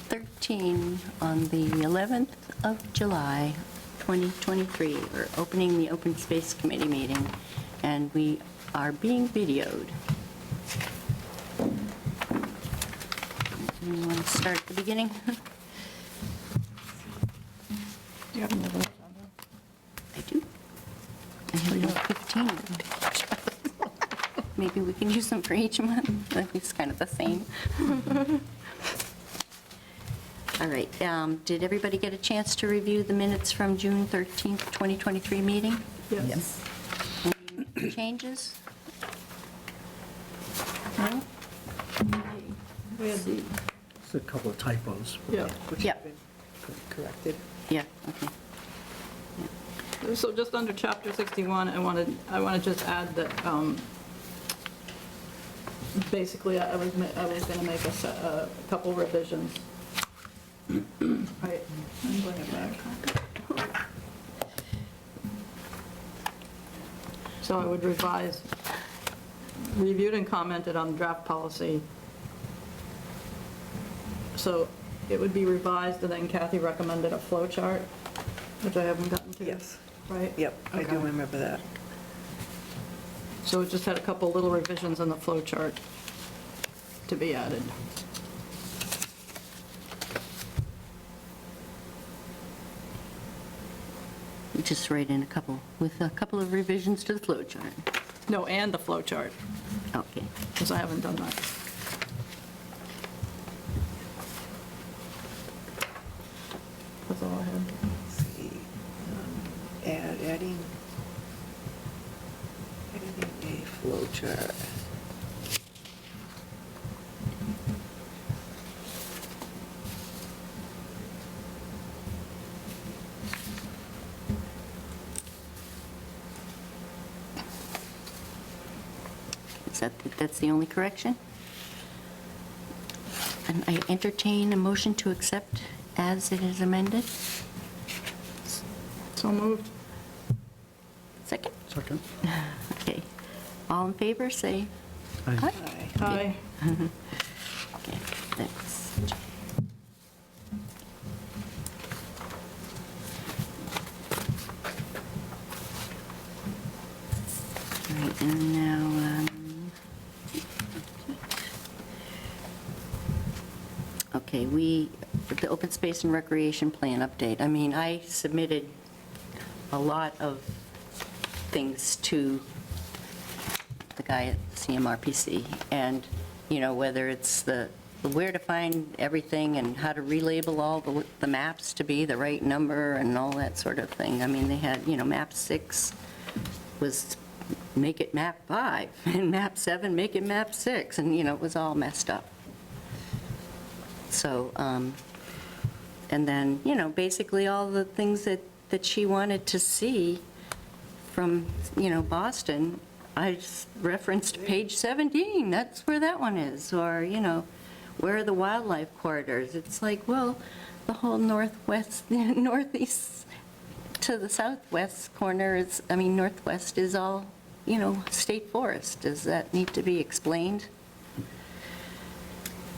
13 on the 11th of July, 2023. We're opening the Open Space Committee meeting, and we are being videoed. You want to start at the beginning? Do you have another one? I do. I have no 15. Maybe we can use them for each month. Like it's kind of the same. All right. Did everybody get a chance to review the minutes from June 13th, 2023 meeting? Yes. Any changes? No? We had the, Just a couple of typos. yeah. Which Yep. have been corrected. Yeah, okay. So just under chapter 61, I want to just add that, basically, I was going to make a couple revisions. Right, I'm bring it back. So I would revise, reviewed and commented on draft policy. So it would be revised, and then Kathy recommended a flow chart, which I haven't gotten to. Yes. Right? Yep, I do Okay. remember that. So it just had a couple little revisions in the flow chart to be added. Just write in with a couple of revisions to the flow chart. No, and the flow chart, Okay. because I haven't done that. That's all I had. Let's see, adding a flow chart. That's the only correction? And I entertain a motion to accept as it is amended. So moved. Second? Second. Okay. All in favor, say Aye. aye. Aye. Aye. Okay, thanks. All right, and now, okay, the Open Space and Recreation Plan update. I mean, I submitted a lot of things to the guy at CMRPC, and, you know, whether it's where to find everything and how to relabel all the maps to be the right number and all that sort of thing. I mean, they had, you know, map 6 was make it map 5, and map 7, make it map 6, and, you know, it was all messed up. So, and then, you know, basically all the things that she wanted to see from, you know, Boston, I just referenced page 17, that's where that one is, or, you know, where are the wildlife corridors? It's like, well, the whole northwest, northeast to the southwest corner is, I mean, northwest is all, you know, state forest. Does that need to be explained?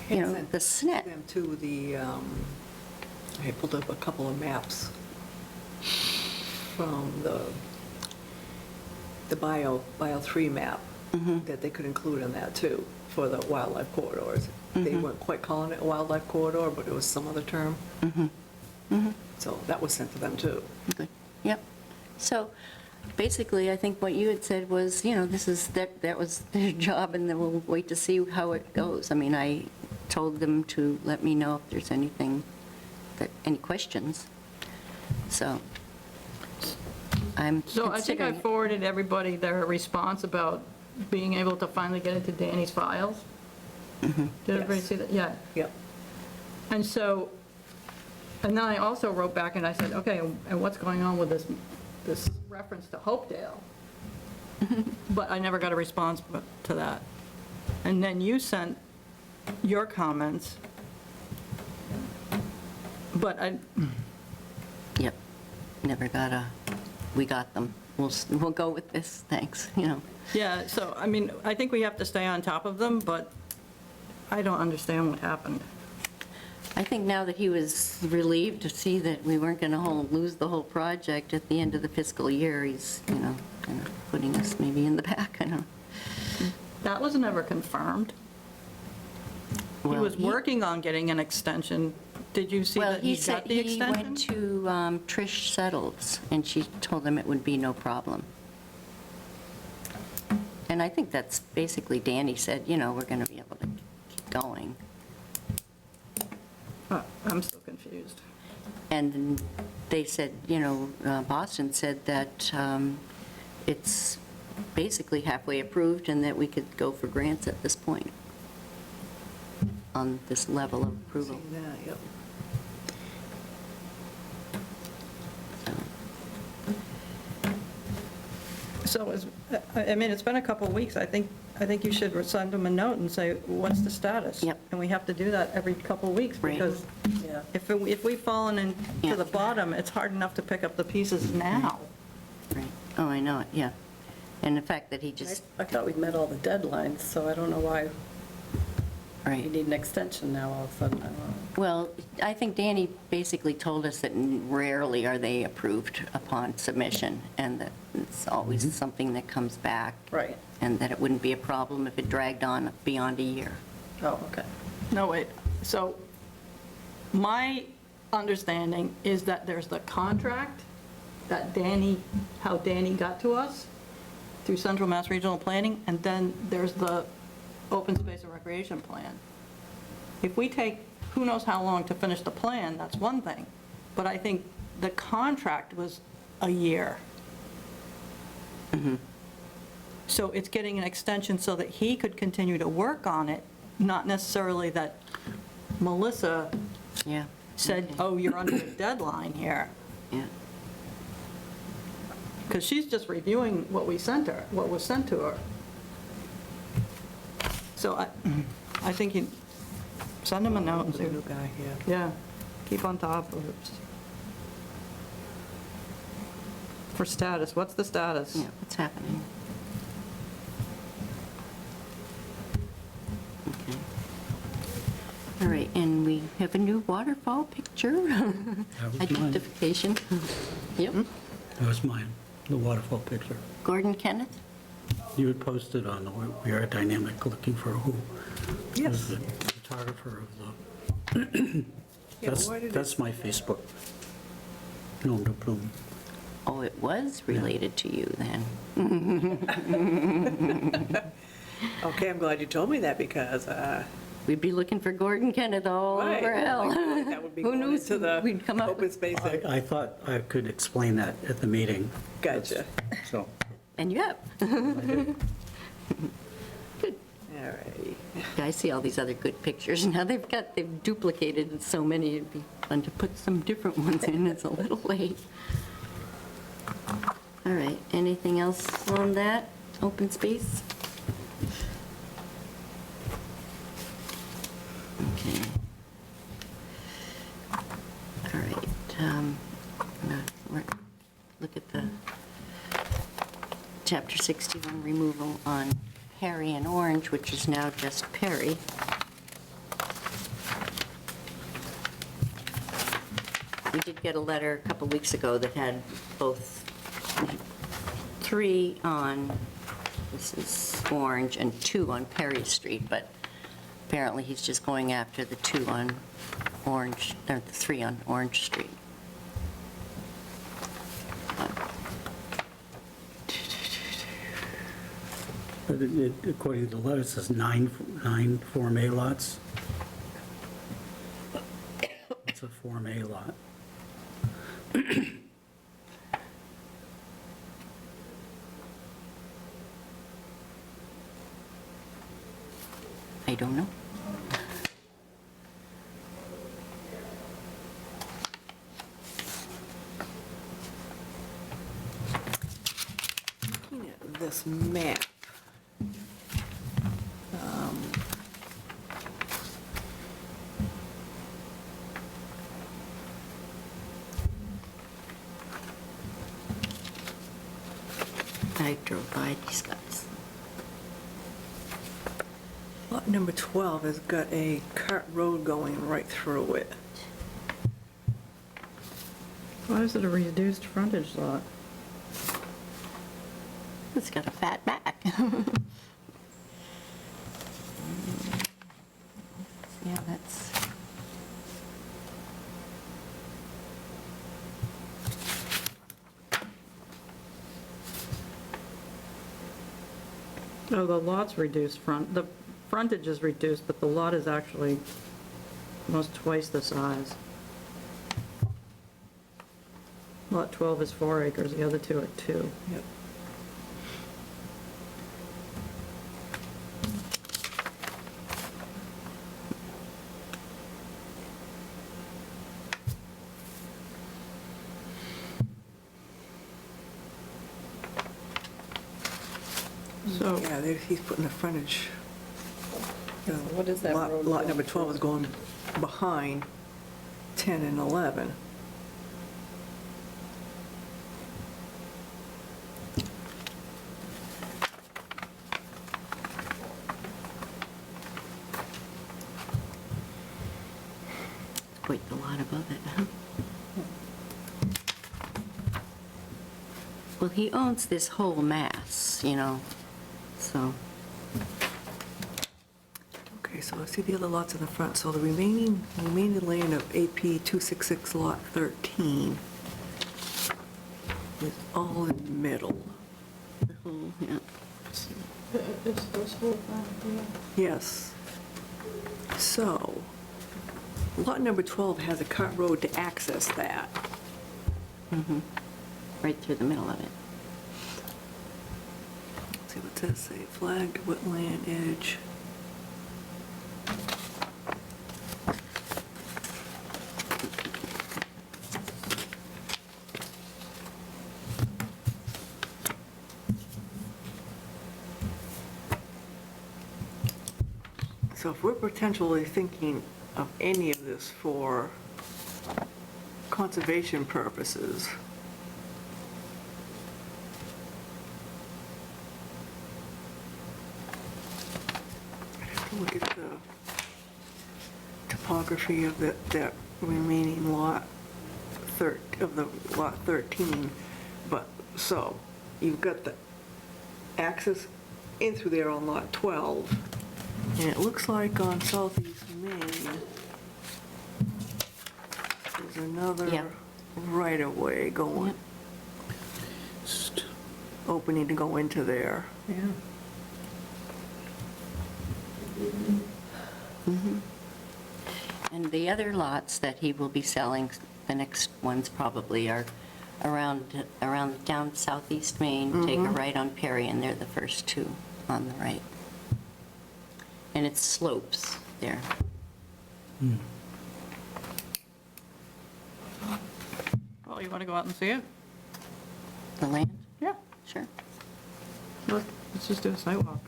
You know, the SNET. Them to the, I pulled up a couple of maps from the Bio 3 map that they could include in that too, for the wildlife corridors. They weren't quite calling it a wildlife corridor, but it was some other term. So that was sent to them too. Good, yep. So basically, I think what you had said was, you know, that was their job, and then we'll wait to see how it goes. I mean, I told them to let me know if there's anything, any questions. So I'm So I think I considering. forwarded everybody their response about being able to finally get into Danny's files. Did everybody Yes. see that? Yeah. Yep. And so, and then I also wrote back and I said, okay, and what's going on with this reference to Hopedale? But I never got a response to that. And then you sent your comments, but Yep, never we got them. We'll go with this, thanks, you know. yeah, so, I mean, I think we have to stay on top of them, but I don't understand what happened. I think now that he was relieved to see that we weren't going to lose the whole project at the end of the fiscal year, he's, kind of putting us maybe in the back, I don't know. That was never confirmed. He Well, was working on getting an extension. Did you see Well, that he he said got the he extension? went to Trish Settles, and she told him it would be no problem. And I think that's basically, Danny said, we're going to be able to keep going. I'm still confused. And they said, Boston said that it's basically halfway approved and that we could go for grants at this point on this level of approval. Yeah, yep. So, it's been a couple of weeks. I think you should send them a note and say, what's the status? Yep. And we have to do that every couple of weeks, Right. because Yeah. if we've fallen Yeah. into the bottom, it's hard enough to pick up the pieces now. Right. Oh, I know it, yeah. And the fact that he just, I thought we'd met all the deadlines, so I don't know why you right. need an extension now all of a sudden. I don't know. Well, I think Danny basically told us that rarely are they approved upon submission, and that it's always something that comes back. Right. And that it wouldn't be a problem if it dragged on beyond a year. Oh, okay. No, wait, so my understanding is that there's the contract that how Danny got to us through Central Mass Regional Planning, and then there's the open space and recreation plan. If we take who knows how long to finish the plan, that's one thing, but I think the contract was a year. So it's getting an extension so that he could continue to work on it, not necessarily that Melissa Yeah. said, Okay. oh, you're under a deadline here. Yeah. Because she's just reviewing what we sent her, what was sent to her. So I think you send him a note and Who's the say, new guy here? yeah, keep on top of it. For status, what's the status? Yeah, what's happening? Okay. All right, and we have a new waterfall picture. was mine. Identification. Yep. That was mine, the waterfall picture. Gordon Kenneth? You had posted on the We Are Dynamic looking for who was Yes. the photographer of the, Yeah, why did that's my Facebook. Nom de plume. Oh, it was related to you then. Okay, I'm glad you told me that because, We'd be looking for Gordon Kenneth all right, over hell. that would be Who going knew into the we'd come up open with, space. I thought I could explain that at the meeting. Gotcha. So, and you have. I did. All righty. I see all these other good pictures. Now they've duplicated so many, it'd be fun to put some different ones in. It's a little late. All right, anything else on that, open space? Okay. All right, I'm gonna look at the Chapter 61 removal on Perry and Orange, which is now just Perry. We did get a letter a couple weeks ago that had both 3 on, this is Orange, and 2 on Perry Street, but apparently he's just going after the 2 on Orange, or the 3 on Orange Street. But according to the letter, it says nine Form A lots. It's a Form A lot. I don't know. Looking at this map. I drove by these guys. Lot number 12 has got a cart road going right through it. Why is it a reduced frontage lot? It's got a fat back. Yeah, that's, Oh, the lot's reduced the frontage is reduced, but the lot is actually almost twice the size. Lot 12 is 4 acres, the other two are 2. Yep. So, Yeah, he's putting the frontage. What is that road? Lot number 12 is going behind 10 and 11. quite a lot above it, huh? Well, he owns this whole mass, you know, so, Okay, so let's see the other lots in the front. So the remaining land of AP 266 Lot 13 is all in the middle. yeah. it's this whole thing Yes. So, lot number 12 has a cart road to access that. Right through the middle of it. Let's see what that say, flagged wetland edge. So if we're potentially thinking of any of this for conservation purposes, I'd have to look at the topography of that remaining lot of the lot 13. But, so, you've got the access in through there on lot 12. And it looks like on Southeast Main, there's another Yeah. right-of-way going, opening to go into there. Yeah. And the other lots that he will be selling, the next ones probably are around down Southeast Main, take a right on Perry, and they're the first two on the right. And it's slopes there. Well, you want to go out and see it? The land? Yeah. Sure. Let's just do a sidewalk.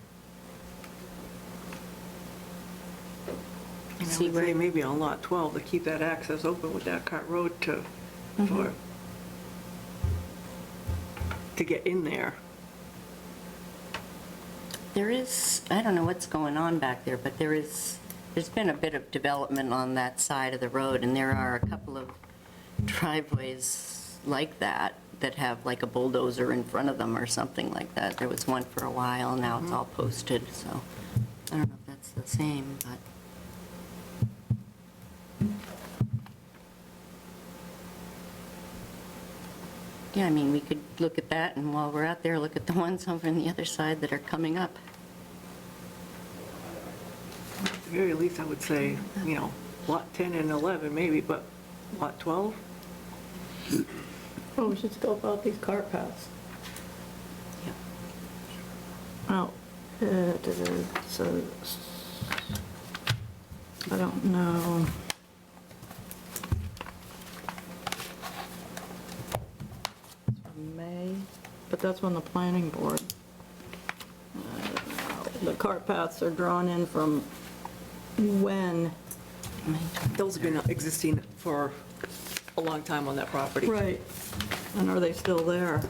And I See would where- say maybe on lot 12 to keep that access open with that cart road to get in there. There is, I don't know what's going on back there, but there's been a bit of development on that side of the road, and there are a couple of driveways like that have like a bulldozer in front of them or something like that. There was one for a while, now it's all posted, so I don't know if that's the same, but. Yeah, I mean, we could look at that, and while we're out there, look at the ones over on the other side that are coming up. At the very least, I would say, lot 10 and 11 maybe, but lot 12? Oh, we should scope out these cart paths. Yep. Well, so, I don't know. It's from May, but that's when the planning board. I don't know. The cart paths are drawn in from when? Those have been existing for a long time on that property. Right. And are they still there?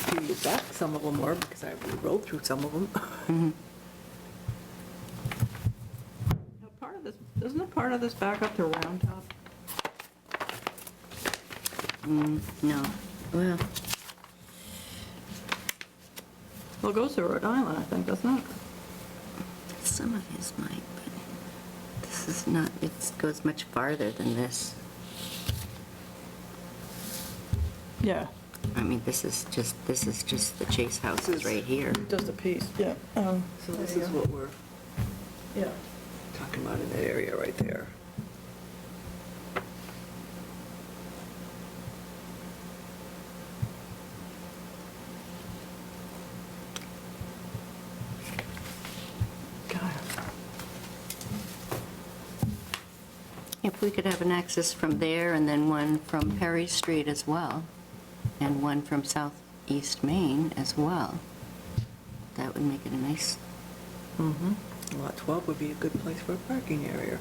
few years back, some of them were, because I rode through some of them. Now, part of this, isn't it part of this back up to Round Top? No, well, Well, it goes to Rhode Island, I think, doesn't it? some of his might, but this is not, it goes much farther than this. Yeah. I mean, this is just the Chase houses right here. Just a piece, yeah. So this is what we're Yeah. talking about in that area right there. God. If we could have an access from there and then one from Perry Street as well, and one from Southeast Main as well, that would make it a nice, Lot 12 would be a good place for a parking area.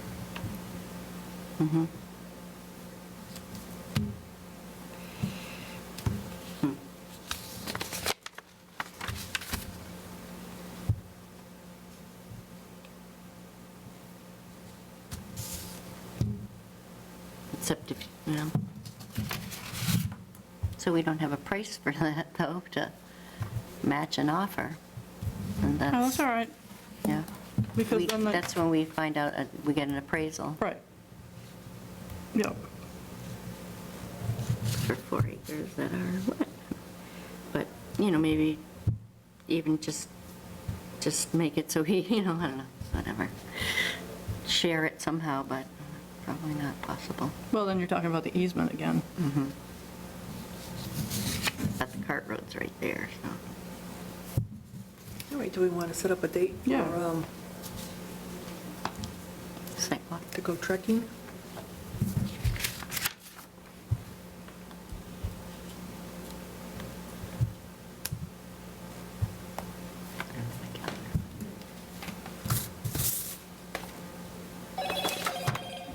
except if, you know. So we don't have a price for that, though, to match an offer. And Oh, that's all right, Yeah. because then the, That's when we find out, we get an appraisal right. Yep. for 4 acres that are what? But, you know, maybe even just make it so he, you know, I don't know, whatever. Share it somehow, but probably not possible. Well, then you're talking about the easement again. But the cart road's right there, so. All right, do we want to set up a date for, Yeah. Sidewalk. to go trekking?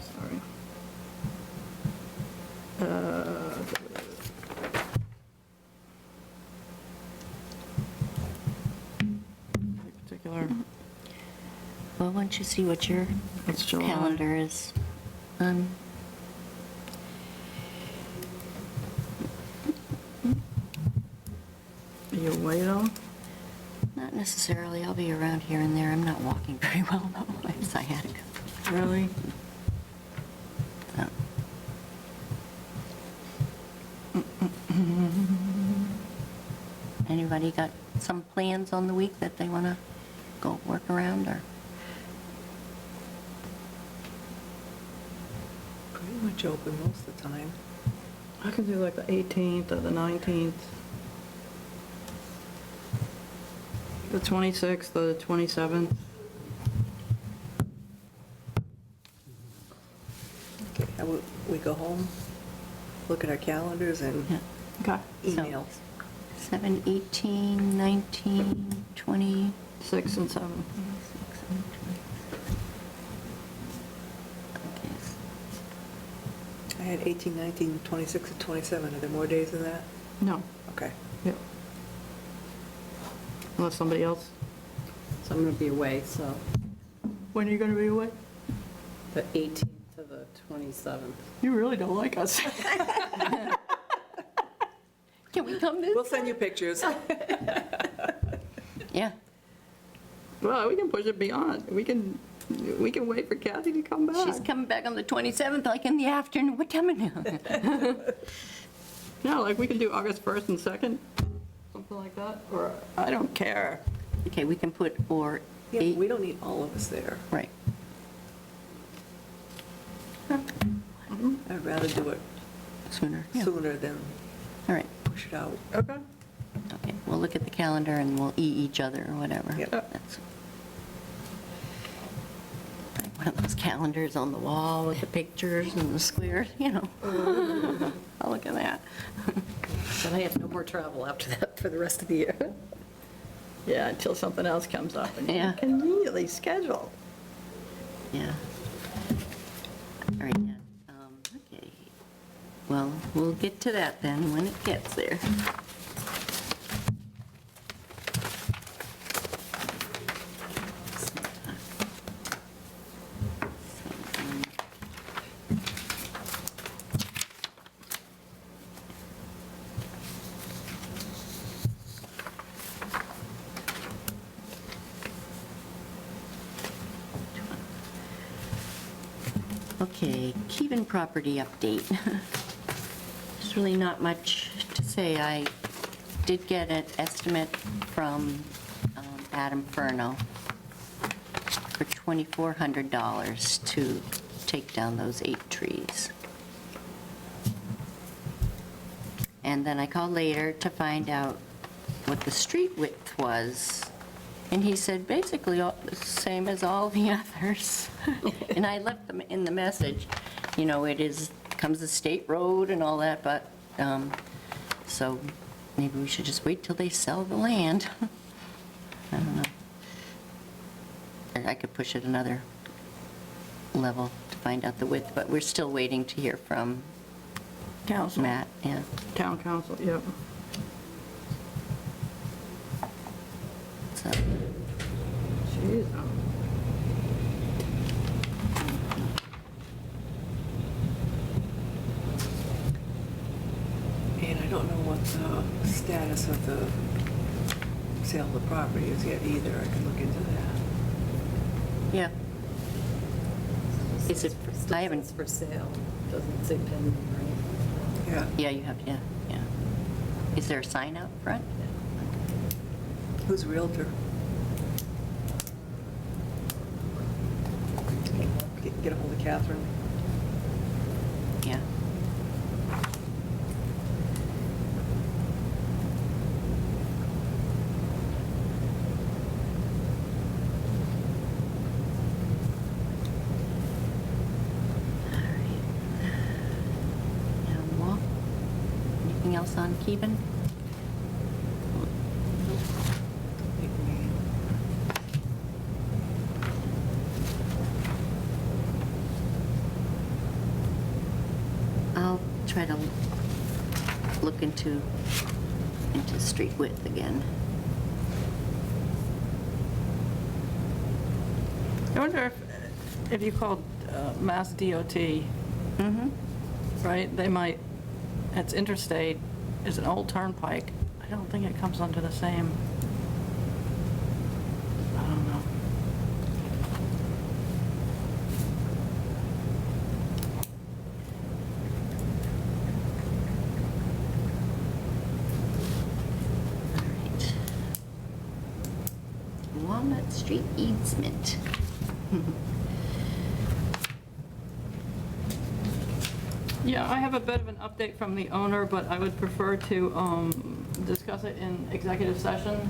Sorry. Particular, Well, why don't you see what your it's July. calendar is? Are you away at all? Not necessarily, I'll be around here and there. I'm not walking very well, though. I have sciatica. Really? So. Anybody got some plans on the week that they want to go work around, or? Pretty much open most of the time. I could do like the 18th or the 19th. The 26th or the 27th. Okay, how about we go home, look at our calendars and Yeah. Okay. emails. 7, 18, 19, 20. 6 and 7. Okay. I had 18, 19, 26, and 27. Are there more days than that? No. Okay. Yep. Unless somebody else. So I'm going to be away, so When are you going to be away? the 18th to the 27th. You really don't like us. Can we come this? We'll send you pictures. Yeah. Well, we can push it beyond. We can wait for Kathy to come back. She's coming back on the 27th, like in the afternoon. What time is it? Yeah, like we can do August 1st and 2nd, something like that, or I don't care. Okay, we can put or Yeah, but 8. we don't need all of us there. Right. I'd rather do it Sooner. Yeah. sooner than All right. push it out. Okay. Okay, we'll look at the calendar and we'll each other or whatever. Yep. That's like one of those calendars on the wall with the pictures and the squares, you know. I'll look at that. Then I have no more travel after that for the rest of the year. Yeah, until something else comes up and you Yeah. can conveniently schedule. Yeah. All right, yeah. Okay. Well, we'll get to that then when it gets there. Okay, Keven property update. There's really not much to say. I did get an estimate from Adam Furno for $2,400 to take down those 8 trees. And then I called later to find out what the street width was, and he said basically the same as all the others. And I left them in the message, you know, comes a state road and all that, but, so maybe we should just wait till they sell the land. I don't know. I could push it another level to find out the width, but we're still waiting to hear from Council. Matt, yeah. Town council, yep. So, Jeez. And I don't know what the status of the sale of the property is yet either. I can look into that. yeah. Is it, Still I haven't, says for sale, doesn't say pending, right? Yeah. yeah, you have, yeah, yeah. Is there a sign out front? Who's Realtor? Get a hold of Catherine. Yeah. All right. Now, Walt, anything else on Keven? I'll try to look into street width again. I wonder if you called Mass DOT, right, they might, it's interstate, it's an old turnpike. I don't think it comes under the same, I don't know. All right. Walnut Street easement. Yeah, I have a bit of an update from the owner, but I would prefer to discuss it in executive session.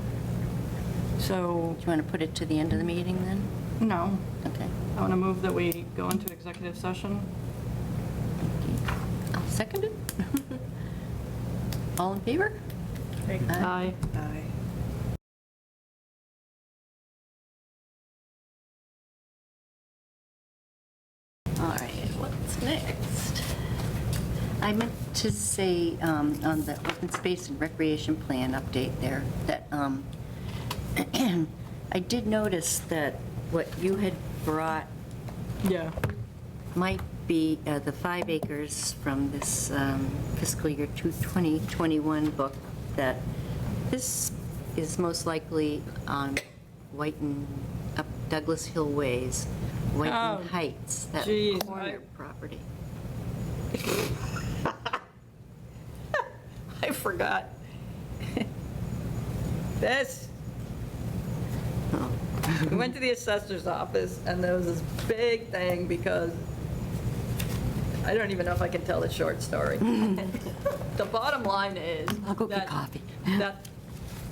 So, Do you want to put it to the end of the meeting then? no, Okay. I want to move that we go into executive session. I'll second it. All in favor? Aye. Aye. All right, what's next? I meant to say on the open space and recreation plan update there, that I did notice that what you had brought Yeah. might be the 5 acres from this fiscal year 2021 book, that this is most likely on Whiten, up Douglas Hill Ways, Whiten Oh, Heights, that geez, corner property. I forgot. This. We went to the assessor's office, and there was this big thing because, I don't even know if I can tell the short story. The bottom line is. I'll go get that- coffee. That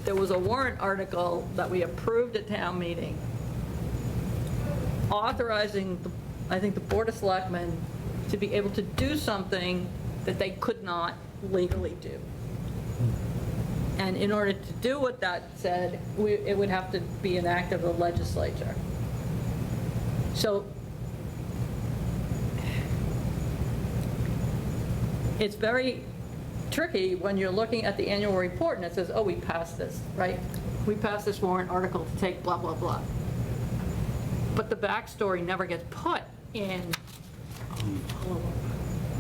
there was a warrant article that we approved at town meeting authorizing, I think, the Board of Selectmen to be able to do something that they could not legally do. And in order to do what that said, it would have to be an act of the legislature. So it's very tricky when you're looking at the annual report and it says, oh, we passed this, right? We passed this warrant article to take blah, blah, blah. But the backstory never gets put in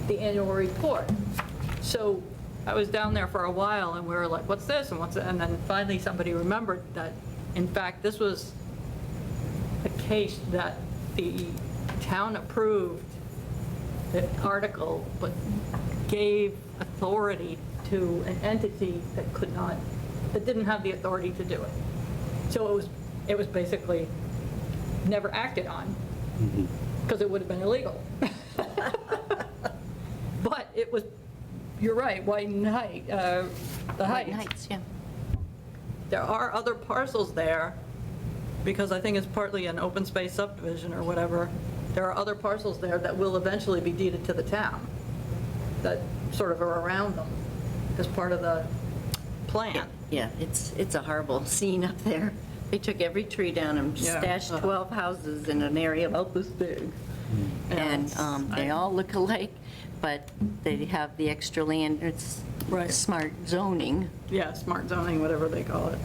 the annual report. So I was down there for a while and we were like, what's this and what's that? And then finally somebody remembered that, in fact, this was a case that the town approved the article, but gave authority to an entity that could not, that didn't have the authority to do it. So it was basically never acted on, because it would have been illegal. But it was, you're right, Whiten Heights, the Whiten Heights. Heights, yeah. There are other parcels there, because I think it's partly an open space subdivision or whatever. There are other parcels there that will eventually be deeded to the town, that sort of are around them as part of the plan. Yeah, it's a horrible scene up there. They took every tree down and Yeah. stashed 12 houses in an area about this big. And they all look alike, but they have the extra land, it's Right. smart zoning. Yeah, smart zoning, whatever they call it.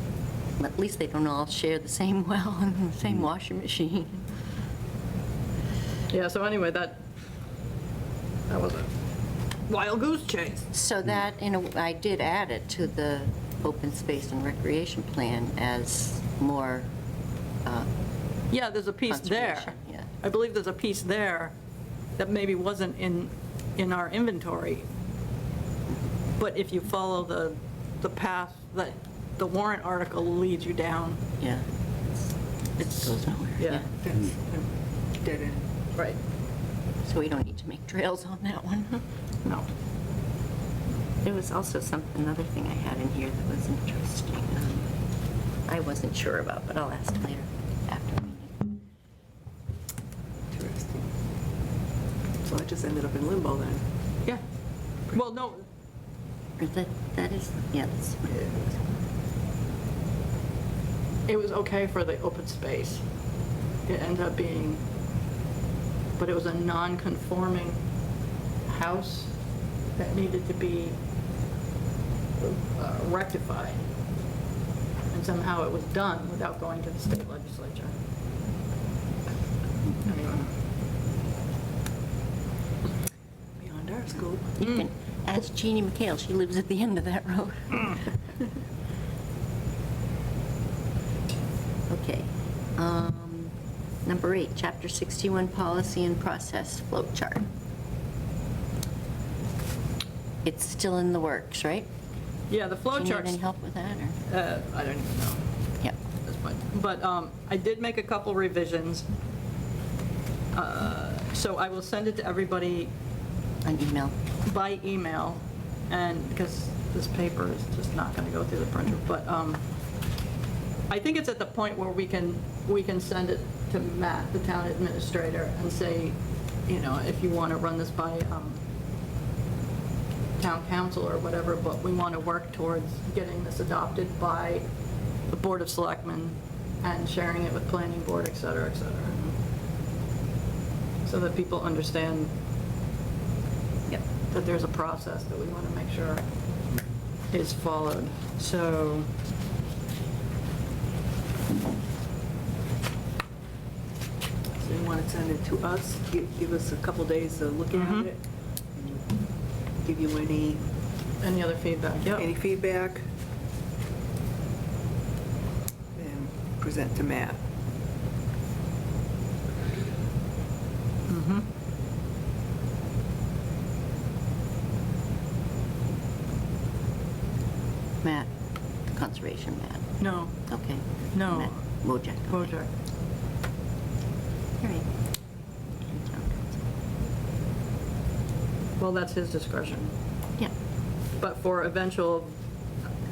At least they don't all share the same well and the same washing machine. Yeah, so anyway, that was a wild goose chase. So that, I did add it to the open space and recreation plan as more, Yeah, there's a piece there. Conservation, yeah. I believe there's a piece there that maybe wasn't in our inventory. But if you follow the path that the warrant article leads you down, yeah, it's, goes nowhere. yeah, That's dead end. right, So we don't need to make trails on that one. no. There was also another thing I had in here that was interesting. I wasn't sure about, but I'll ask later after the meeting. Interesting. So that just ended up in limbo then? Yeah. Well, no, Or that is, yeah, that's what it is. it was okay for the open space. It ended up being, but it was a non-conforming house that needed to be rectified. And somehow it was done without going to the state legislature. Anyway. Beyond our scope. You can ask Jeannie McHale, she lives at the end of that road. Okay. Number 8, Chapter 61, Policy and Process Flow Chart. It's still in the works, right? Yeah, the flow Do you need charts, any help with that, or? I don't even know. Yep. at this point. But I did make a couple revisions. So I will send it to everybody An email. by email, and because this paper is just not going to go through the printer, but I think it's at the point where we can send it to Matt, the town administrator, and say, if you want to run this by town council or whatever, but we want to work towards getting this adopted by the Board of Selectmen and sharing it with planning board, et cetera, so that people understand that there's a process that we want to make sure is followed. So So you want to send it to us, give us a couple days to look at it, and give you any other feedback? any feedback, and present to Matt. Mhm. Matt, Conservation Matt. No, Okay. No. Matt Wojak. okay. Wojak. All right. And town council. Well, that's his discretion, Yeah. but for eventual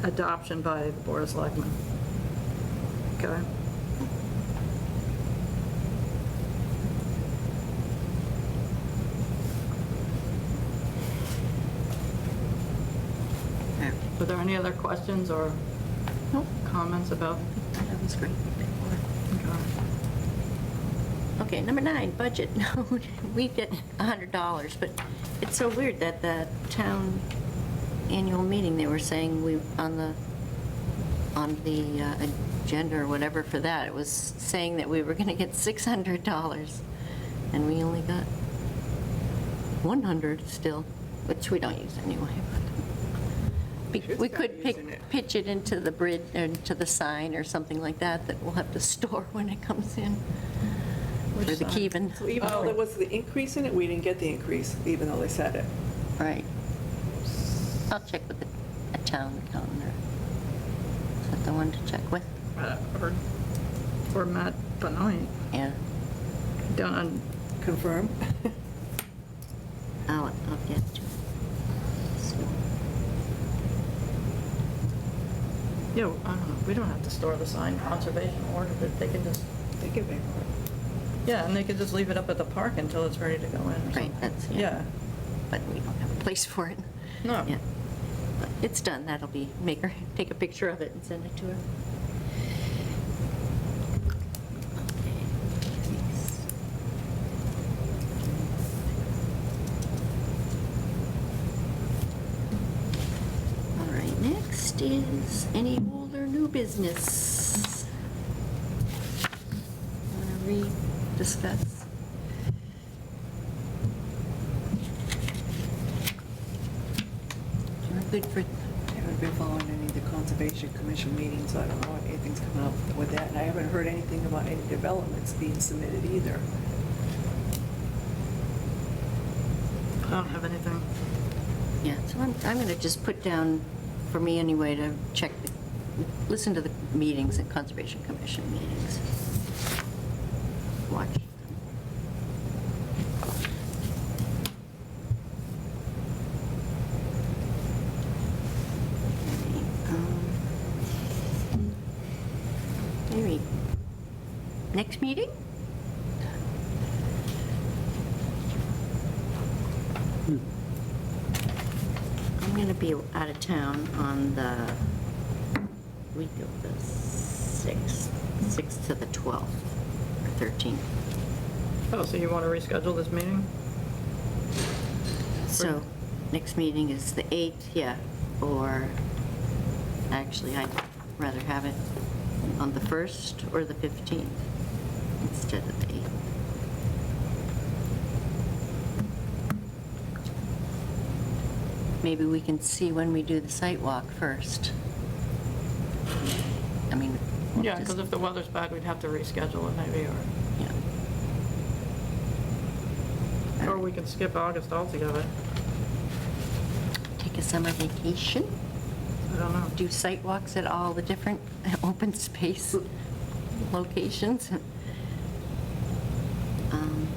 adoption by the Board of Selectmen. Okay? All right. Are there any other questions or Nope. comments about? That was great. Okay. Okay, number 9, budget. We get $100, but it's so weird that the town annual meeting, they were saying on the agenda or whatever for that, it was saying that we were going to get $600, and we only got 100 still, which we don't use anyway. should We start could using it. pitch it into the bridge, into the sign or something like that, that we'll have to store when it comes in. Which For the sign? Keven. So even though there was the increase in it, we didn't get the increase, even though they said it. Right. I'll check with a town accountant. Is that the one to check with? Or Matt Benoit, Yeah. down on, Confirm. I'll get to it. So, yeah, I don't know, we don't have to store the sign, conservation ordered it, they can just, They can pay for it. yeah, and they can just leave it up at the park until it's ready to go in or something. Right, that's, Yeah, but we don't have a place for it. no. Yeah. But it's done, that'll be, make her take a picture of it and send it to her. Okay, thanks. All right, next is any old or new business? Want to re-discuss? You're good for, I haven't been following any of the Conservation Commission meetings, so I don't know if anything's coming up with that. And I haven't heard anything about any developments being submitted either. I don't have anything. yeah, so I'm going to just put down, for me anyway, to check, listen to the meetings at Conservation Commission meetings. Watch them. Maybe next meeting? I'm going to be out of town on the week of the 6th to the 12th, or 13th. Oh, so you want to reschedule this meeting? So, next meeting is the 8th, yeah, or, actually, I'd rather have it on the 1st or the 15th instead of the 8th. Maybe we can see when we do the site walk first. I mean. we'll Yeah, just- because if the weather's bad, we'd have to reschedule it maybe, Yeah. or we can skip August altogether. Take a summer vacation, I don't know. do site walks at all the different open space locations. Um,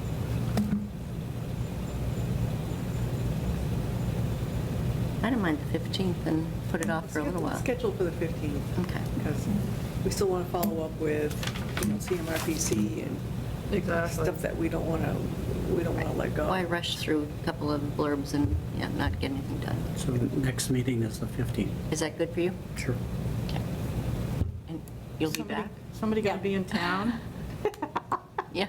I don't mind the 15th and put it off for a little while. Scheduled for the 15th. Okay. Because we still want to follow up with, CMRPC and Exactly. stuff that we don't want to let go. Why rush through a couple of blurbs and, yeah, not get anything done? So next meeting is the 15th. Is that good for you? Sure. Okay. And you'll be Somebody- back? Somebody got to be in town? Yeah.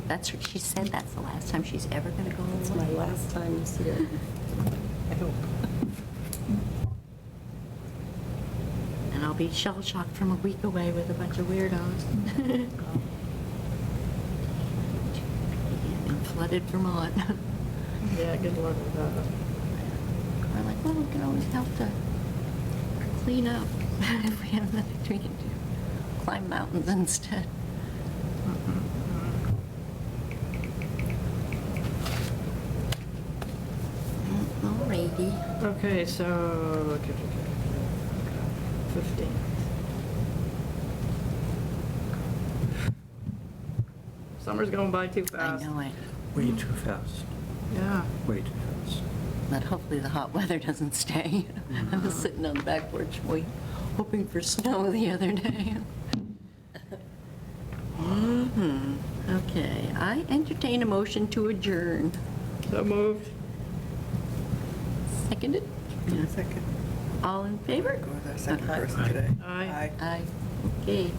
That's what she said, that's the last time she's ever going to go away. It's my last time this year. I hope. And I'll be shell-shocked from a week away with a bunch of weirdos. In flooded Vermont. Yeah, good luck with that. We're like, well, we can always help to clean up if we have nothing we can do. Climb mountains instead. Alrighty. Okay, so, 15. Summer's going by too I fast. know it. Way too fast. Yeah. Way too fast. But hopefully the hot weather doesn't stay. I was sitting on the back porch hoping for snow the other day. Okay, I entertain a motion to adjourn. So moved. Seconded? Second. All in favor? Go with our second Aye. person today. Aye. Aye. Okay.